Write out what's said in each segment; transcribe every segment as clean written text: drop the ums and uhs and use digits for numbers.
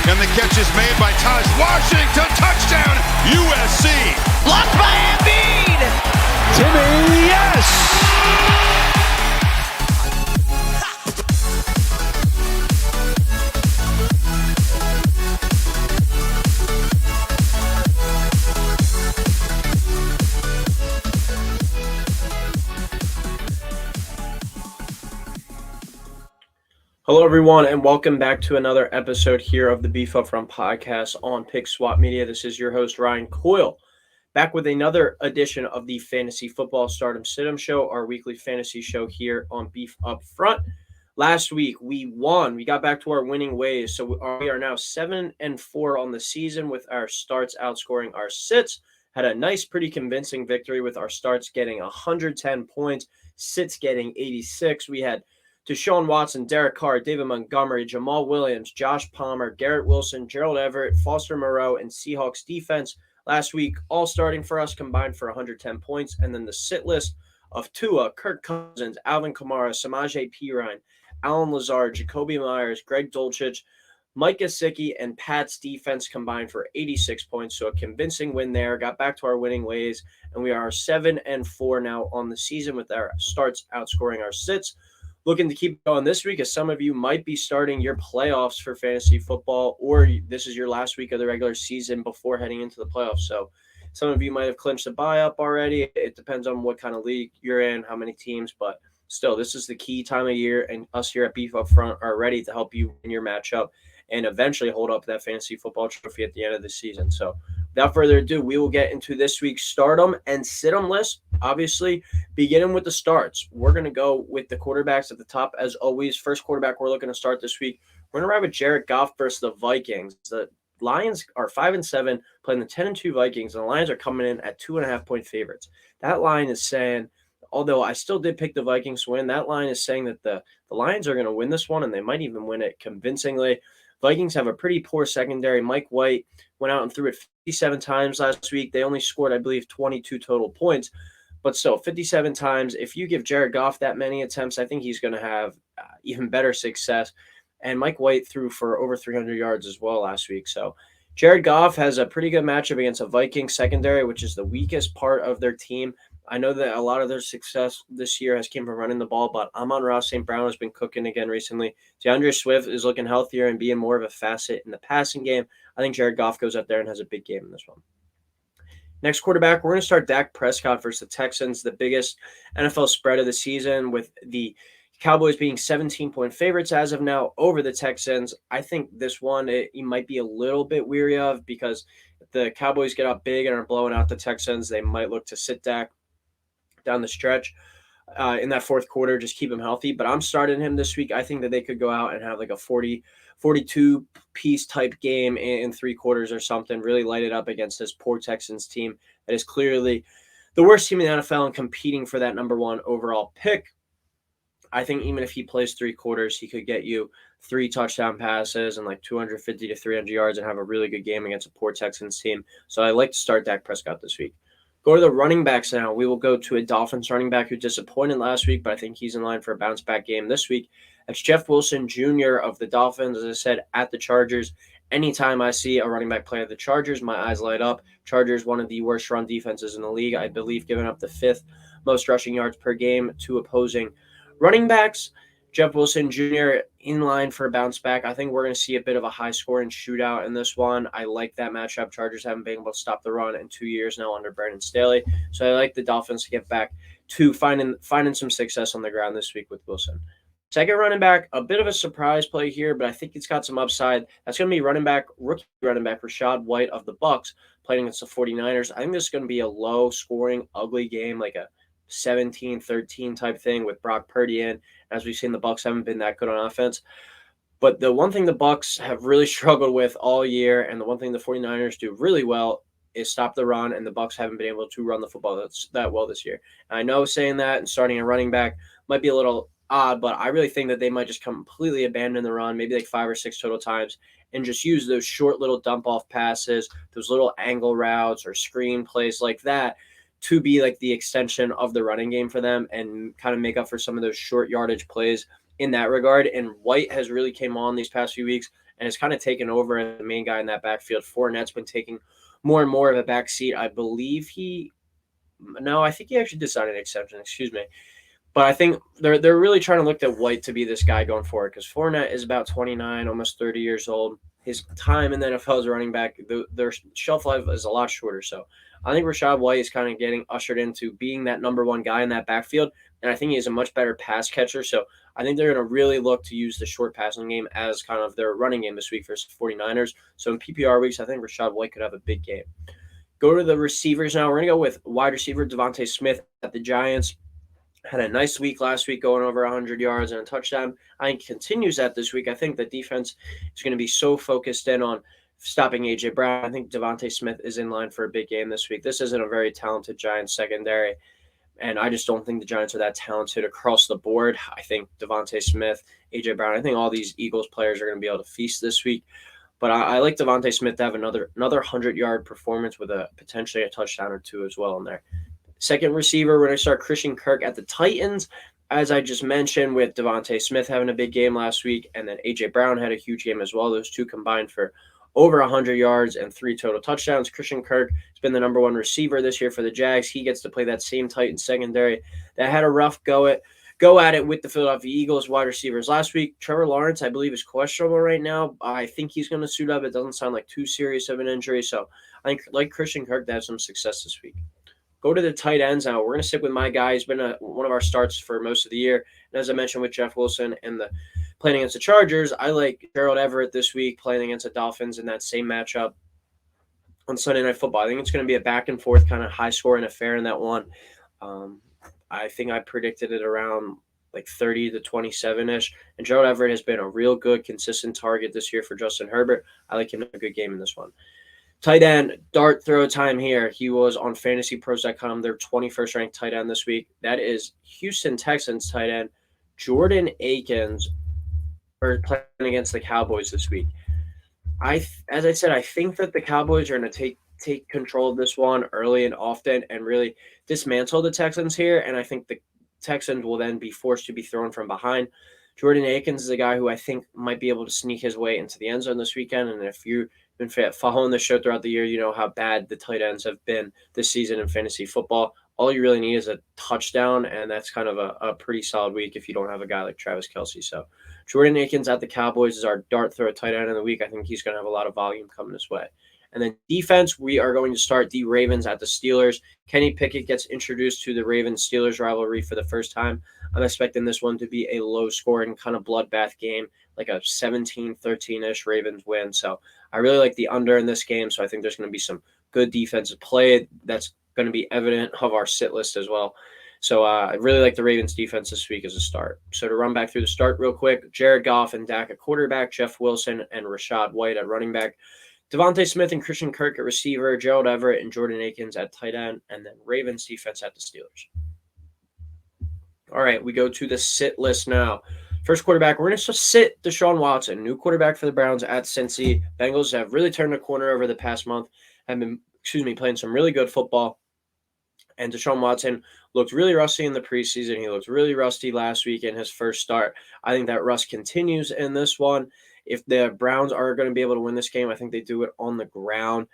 And the catch is made by Taj Washington. Touchdown, USC. Blocked by Embiid. Timmy, yes! Hello, everyone, and welcome back to another episode here of the Beef Up Front podcast on Pick Swap Media. This is your host, Ryan Coyle, back with another edition of the Fantasy Football Stardom Situm Show, our weekly fantasy show here on Beef Up Front. Last week, we won. We got back to our winning ways, so we are now 7-4 on the season with our starts outscoring our sits. Had a nice, pretty convincing victory with our starts getting 110 points, sits getting 86. We had Deshaun Watson, Derek Carr, David Montgomery, Jamal Williams, Josh Palmer, Garrett Wilson, Gerald Everett, Foster Moreau, and Seahawks defense last week, all starting for us combined for 110 points. And then the sit list of Tua, Kirk Cousins, Alvin Kamara, Samaje Perine, Alan Lazard, Jacoby Myers, Greg Dulcich, Mike Gesicki, and Pat's defense combined for 86 points. So a convincing win there. Got back to our winning ways, and we are 7-4 now on the season with our starts outscoring our sits. Looking to keep going this week, as some of you might be starting your playoffs for fantasy football, or this is your last week of the regular season before heading into the playoffs. So some of you might have clinched a buy-up already. It depends on what kind of league you're in, how many teams, but still, this is the key time of year, and us here at Beef Up Front are ready to help you in your matchup and eventually hold up that fantasy football trophy at the end of the season. So without further ado, we will get into this week's stardom and situm list. Obviously, beginning with the starts, we're going to go with the quarterbacks at the top as always. First quarterback we're looking to start this week, we're going to ride with Jared Goff versus the Vikings. The Lions are 5-7, playing the 10-2 Vikings, and the Lions are coming in at 2.5-point favorites. That line is saying, although I still did pick the Vikings to win, that line is saying that the Lions are going to win this one, and they might even win it convincingly. Vikings have a pretty poor secondary. Mike White went out and threw it 57 times last week. They only scored, I believe, 22 total points. But still, 57 times. If you give Jared Goff that many attempts, I think he's going to have even better success. And Mike White threw for over 300 yards as well last week. So Jared Goff has a pretty good matchup against a Vikings secondary, which is the weakest part of their team. I know that a lot of their success this year has came from running the ball, but Amon-Ra St. Brown has been cooking again recently. DeAndre Swift is looking healthier and being more of a facet in the passing game. I think Jared Goff goes out there and has a big game in this one. Next quarterback, we're going to start Dak Prescott versus the Texans, the biggest NFL spread of the season, with the Cowboys being 17-point favorites as of now over the Texans. I think this one you might be a little bit weary of, because if the Cowboys get up big and are blowing out the Texans, they might look to sit Dak down the stretch in that fourth quarter, just keep him healthy. But I'm starting him this week. I think that they could go out and have like a 42-piece type game in three quarters or something, really light it up against this poor Texans team that is clearly the worst team in the NFL and competing for that number one overall pick. I think even if he plays three quarters, he could get you 3 touchdown passes and like 250 to 300 yards and have a really good game against a poor Texans team. So I like to start Dak Prescott this week. Go to the running backs now. We will go to a Dolphins running back who disappointed last week, but I think he's in line for a bounce-back game this week. That's Jeff Wilson Jr. of the Dolphins, as I said, at the Chargers. Anytime I see a running back play at the Chargers, my eyes light up. Chargers, one of the worst run defenses in the league, I believe, giving up the 5th most rushing yards per game to opposing running backs. Jeff Wilson Jr. in line for a bounce back. I think we're going to see a bit of a high-scoring shootout in this one. I like that matchup. Chargers haven't been able to stop the run in 2 years now under Brandon Staley. So I like the Dolphins to get back to finding some success on the ground this week with Wilson. Second running back, a bit of a surprise play here, but I think it's got some upside. That's going to be rookie running back Rachaad White of the Bucs playing against the 49ers. I think this is going to be a low-scoring, ugly game, like a 17-13 type thing with Brock Purdy in. As we've seen, the Bucs haven't been that good on offense. But the one thing the Bucs have really struggled with all year, and the one thing the 49ers do really well, is stop the run, and the Bucs haven't been able to run the football that well this year. And I know saying that and starting a running back might be a little odd, but I really think that they might just completely abandon the run, maybe like 5 or 6 total times, and just use those short little dump-off passes, those little angle routes or screen plays like that to be like the extension of the running game for them and kind of make up for some of those short yardage plays in that regard. And White has really came on these past few weeks and has kind of taken over as the main guy in that backfield. Fournette's been taking more and more of a back seat. I think he actually did sign an exception, excuse me. But I think they're really trying to look at White to be this guy going forward because Fournette is about 29, almost 30 years old. His time in the NFL as a running back, their shelf life is a lot shorter. So I think Rachaad White is kind of getting ushered into being that number one guy in that backfield. And I think he is a much better pass catcher. So I think they're going to really look to use the short passing game as kind of their running game this week versus 49ers. So in PPR weeks, I think Rachaad White could have a big game. Go to the receivers now. We're going to go with wide receiver Devontae Smith at the Giants. Had a nice week last week, going over 100 yards and a touchdown. I think continues that this week. I think the defense is going to be so focused in on stopping A.J. Brown. I think Devontae Smith is in line for a big game this week. This isn't a very talented Giants secondary, and I just don't think the Giants are that talented across the board. I think Devontae Smith, A.J. Brown, I think all these Eagles players are going to be able to feast this week. But I like Devontae Smith to have another 100-yard performance with potentially a touchdown or two as well in there. Second receiver, we're going to start Christian Kirk at the Titans. As I just mentioned, with Devontae Smith having a big game last week, and then A.J. Brown had a huge game as well. Those two combined for over 100 yards and 3 total touchdowns. Christian Kirk has been the number one receiver this year for the Jags. He gets to play that same Titans secondary that had a rough go at it with the Philadelphia Eagles wide receivers last week. Trevor Lawrence, I believe, is questionable right now. I think he's going to suit up. It doesn't sound like too serious of an injury. So I think, like Christian Kirk, to have some success this week. Go to the tight ends now. We're going to stick with my guy. He's been one of our starts for most of the year. And as I mentioned with Jeff Wilson and the playing against the Chargers, I like Gerald Everett this week playing against the Dolphins in that same matchup on Sunday Night Football. I think it's going to be a back-and-forth kind of high-scoring affair in that one. I think I predicted it around like 30 to 27-ish. And Gerald Everett has been a real good, consistent target this year for Justin Herbert. I like him to have a good game in this one. Tight end, dart throw time here. He was on fantasypros.com, their 21st ranked tight end this week. That is Houston Texans tight end Jordan Akins playing against the Cowboys this week. As I said, I think that the Cowboys are going to take control of this one early and often and really dismantle the Texans here. And I think the Texans will then be forced to be thrown from behind. Jordan Akins is a guy who I think might be able to sneak his way into the end zone this weekend. And if you've been following the show throughout the year, you know how bad the tight ends have been this season in fantasy football. All you really need is a touchdown, and that's kind of a pretty solid week if you don't have a guy like Travis Kelce. So Jordan Akins at the Cowboys is our dart throw tight end of the week. I think he's going to have a lot of volume coming this way. And then defense, we are going to start the Ravens at the Steelers. Kenny Pickett gets introduced to the Ravens-Steelers rivalry for the first time. I'm expecting this one to be a low-scoring kind of bloodbath game, like a 17-13-ish Ravens win. So I really like the under in this game, so I think there's going to be some good defensive play that's going to be evident of our sit list as well. So I really like the Ravens defense this week as a start. So to run back through the start real quick, Jared Goff and Dak at quarterback, Jeff Wilson and Rachaad White at running back, Devontae Smith and Christian Kirk at receiver, Gerald Everett and Jordan Akins at tight end, and then Ravens defense at the Steelers. All right, we go to the sit list now. First quarterback, we're going to sit Deshaun Watson, new quarterback for the Browns at Cincy. Bengals have really turned the corner over the past month, have been, playing some really good football. And Deshaun Watson looked really rusty in the preseason. He looked really rusty last week in his first start. I think that rust continues in this one. If the Browns are going to be able to win this game, I think they do it on the ground,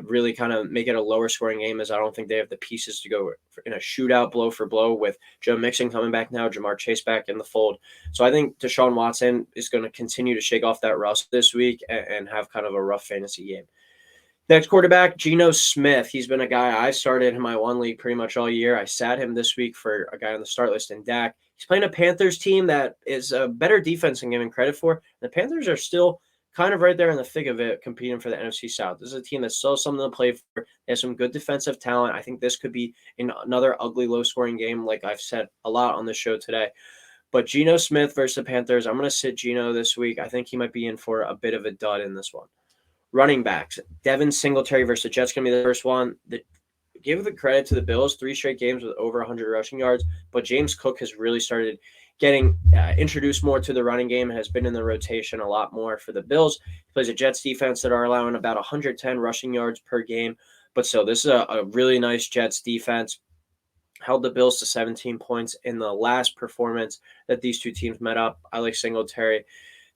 really kind of make it a lower scoring game, as I don't think they have the pieces to go in a shootout blow for blow with Joe Mixon coming back now, Jamar Chase back in the fold. So I think Deshaun Watson is going to continue to shake off that rust this week and have kind of a rough fantasy game. Next quarterback, Geno Smith. He's been a guy I started in my one league pretty much all year. I sat him this week for a guy on the start list in Dak. He's playing a Panthers team that is a better defense than given credit for. The Panthers are still kind of right there in the thick of it, competing for the NFC South. This is a team that still has something to play for. They have some good defensive talent. I think this could be another ugly, low-scoring game, like I've said a lot on the show today. But Geno Smith versus the Panthers, I'm going to sit Geno this week. I think he might be in for a bit of a dud in this one. Running backs, Devin Singletary versus the Jets going to be the first one. Give the credit to the Bills, 3 straight games with over 100 rushing yards, but James Cook has really started getting introduced more to the running game and has been in the rotation a lot more for the Bills. He plays a Jets defense that are allowing about 110 rushing yards per game, but so this is a really nice Jets defense. Held the Bills to 17 points in the last performance that these two teams met up. I like Singletary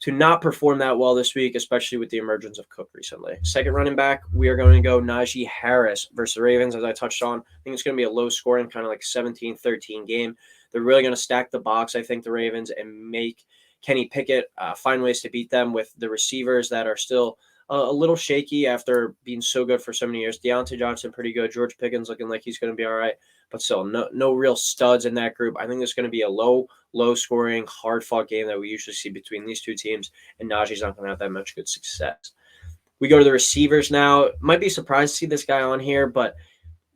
to not perform that well this week, especially with the emergence of Cook recently. Second running back, we are going to go Najee Harris versus the Ravens, as I touched on. I think it's going to be a low-scoring, kind of like 17-13 game. They're really going to stack the box, I think, the Ravens, and make Kenny Pickett find ways to beat them with the receivers that are still a little shaky after being so good for so many years. Deontay Johnson, pretty good. George Pickens looking like he's going to be all right, but still no real studs in that group. I think there's going to be a low-scoring, hard-fought game that we usually see between these two teams, and Najee's not going to have that much good success. We go to the receivers now. Might be surprised to see this guy on here, but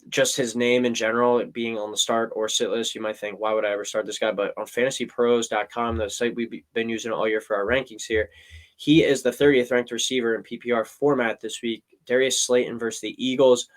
just his name in general, being on the start or sit list, you might think, why would I ever start this guy? But on fantasypros.com, the site we've been using all year for our rankings here, he is the 30th ranked receiver in PPR format this week. Darius Slayton versus the Eagles.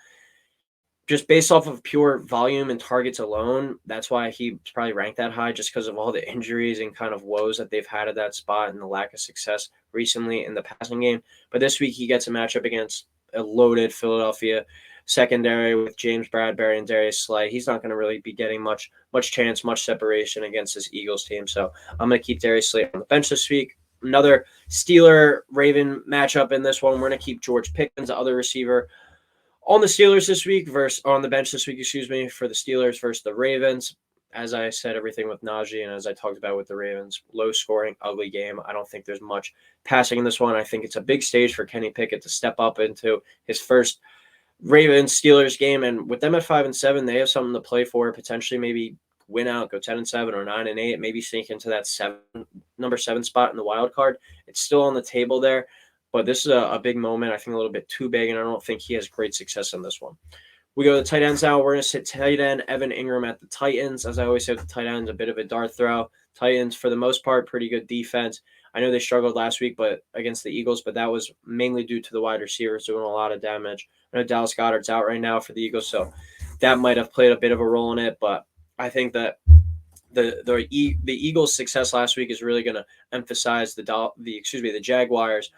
Just based off of pure volume and targets alone, that's why he's probably ranked that high, just because of all the injuries and kind of woes that they've had at that spot and the lack of success recently in the passing game. But this week he gets a matchup against a loaded Philadelphia secondary with James Bradbury and Darius Slay. He's not going to really be getting much chance, much separation against this Eagles team. So I'm going to keep Darius Slay on the bench this week. Another Steeler-Raven matchup in this one. We're going to keep George Pickens, the other receiver, on the Steelers this week on the bench this week, for the Steelers versus the Ravens. As I said, everything with Najee, and as I talked about with the Ravens, low-scoring, ugly game. I don't think there's much passing in this one. I think it's a big stage for Kenny Pickett to step up into his first Ravens-Steelers game, and with them at 5-7, they have something to play for, potentially maybe win out, go 10-7 or 9-8, maybe sneak into that number 7 spot in the wild card. It's still on the table there. But this is a big moment, I think a little bit too big, and I don't think he has great success in this one. We go to the tight ends now. We're going to sit tight end Evan Ingram at the Titans. As I always say with the tight ends, a bit of a dart throw. Titans, for the most part, pretty good defense. I know they struggled last week against the Eagles, but that was mainly due to the wide receivers doing a lot of damage. I know Dallas Goedert's out right now for the Eagles, so that might have played a bit of a role in it, but I think that the Eagles' success last week is really going to emphasize the Jaguars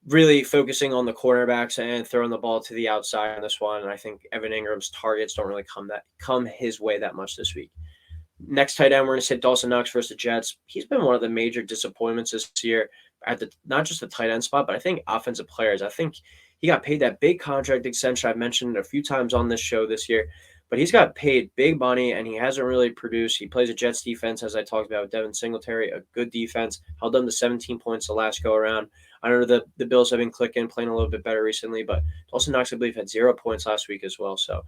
really focusing on the cornerbacks and throwing the ball to the outside on this one. And I think Evan Ingram's targets don't really come his way that much this week. Next tight end, we're going to sit Dawson Knox versus the Jets. He's been one of the major disappointments this year at not just the tight end spot, but I think offensive players. I think he got paid that big contract extension I've mentioned a few times on this show this year, but he's got paid big money and he hasn't really produced. He plays a Jets defense, as I talked about with Devin Singletary, a good defense, held them to 17 points the last go around. I know the Bills have been clicking, playing a little bit better recently, but Dawson Knox, I believe, had 0 points last week as well. So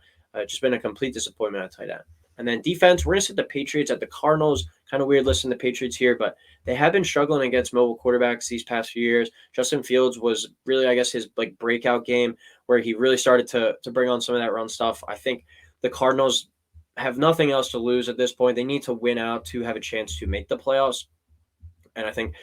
just been a complete disappointment at tight end. And then defense, we're going to sit the Patriots at the Cardinals. Kind of weird listing the Patriots here, but they have been struggling against mobile quarterbacks these past few years. Justin Fields was really, I guess, his breakout game where he really started to bring on some of that run stuff. I think the Cardinals have nothing else to lose at this point. They need to win out to have a chance to make the playoffs. And I think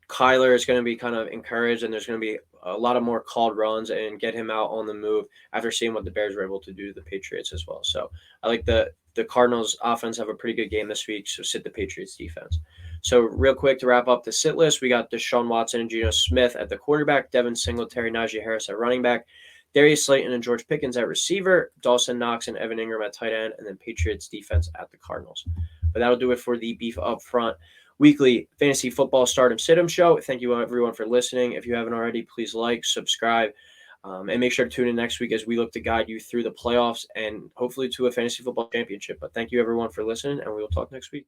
Kyler is going to be kind of encouraged, and there's going to be a lot of more called runs and get him out on the move after seeing what the Bears were able to do to the Patriots as well. So I like the Cardinals offense have a pretty good game this week, so sit the Patriots defense. So real quick to wrap up the sit list, we got Deshaun Watson and Geno Smith at the quarterback, Devin Singletary, Najee Harris at running back, Darius Slayton and George Pickens at receiver, Dawson Knox and Evan Ingram at tight end, and then Patriots defense at the Cardinals. But that'll do it for the Beef Up Front weekly fantasy football stardom sit-em show. Thank you everyone for listening. If you haven't already, please like, subscribe, and make sure to tune in next week as we look to guide you through the playoffs and hopefully to a fantasy football championship. But thank you everyone for listening, and we will talk next week.